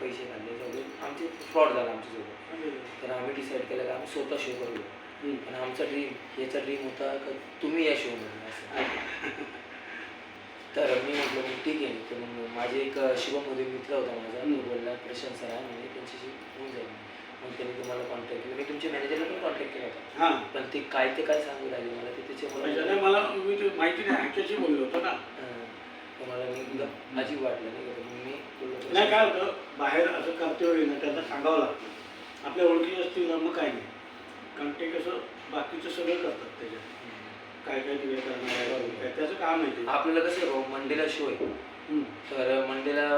पैसे खाल्ले सगळे आमचे फ्रॉड झाला आमच्यासोबत. तर आम्ही डिसाईड केलं की आम्ही स्वतः शो करूया. आणि आमचा याचा ड्रीम होता का तुम्ही या शोमध्ये असं. तर मी म्हटलं मग ठीक आहे. तर मग माझे एक शिवममध्ये मित्र होता माझा, तो बोलला प्रशांत सर आहे म्हणे त्यांच्याशी होऊन जाईल. मग त्यांनी तुम्हाला कॉन्टॅक्ट केलं. मी तुमच्या मॅनेजरला पण कॉन्टॅक्ट केला होता. पण ते काय सांगू राहिले मला ते त्याच्यामुळे मला माहिती नाही ह्याच्याशी बोललो होतो ना. तर मला मी एकदम अजीब वाटलं नाही का. मग मी बोललो नाही काय होतं बाहेर असं करते वेळी ना त्यांना सांगावं लागतं. आपल्या ओळखी असतील ना मग काय नाही, कारण ते कसं बाकीचं सगळं करतात त्याच्यात काय काय तिकडे करणार त्याचं काम आहे ते. आपल्याला कसं हो मंडेला शो आहे. तर मंडेला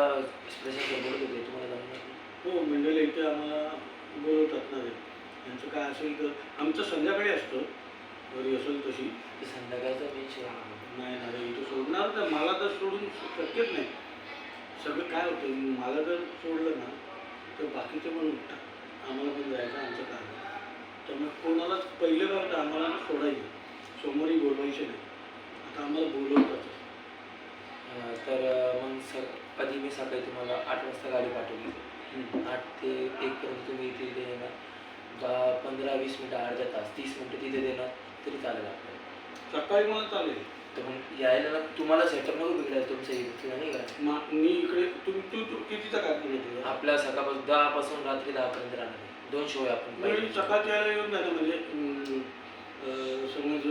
प्रशांत बोलत होते तुम्हाला जमणार. हो मंडेला इथे आम्हाला बोलवतात ना. त्यांचं काय असेल तर आमचं संध्याकाळी असतं, घरी असेल तशी. संध्याकाळचा मेन शो नाही नाही इथं सोडणार तर मला तर सोडून शक्यच नाही. सगळं काय होतं मला जर सोडलं ना तर बाकीचे पण उठतात. आम्हाला पण जायचं आमचं काम आहे. त्यामुळे कोणालाच पहिलं काय होतं आम्हाला सोडायचं, सोमवारी बोलवायचे नाही. आता आम्हाला बोलवतातच. तर मग आधी मी सकाळी तुम्हाला 8 वाजता गाडी पाठवली. 8 ते 1 पर्यंत तुम्ही तिथे येणार. 15-20 मिनटं, अर्धा तास, 30 मिनटं तिथे देणार तरी चालेल आपल्याला. सकाळी मला चालेल. तर मग यायला ना तुम्हाला सेटअप नको बिघडायला तुमचं इथलं नाही का. मी इकडे तू कितीचा काय केलं आपल्या सकाळपासून 10 पासून रात्री 10 पर्यंत राहणार. 2 शो आहे आपण. सकाळच्या यायला येऊन जाणं म्हणजे समज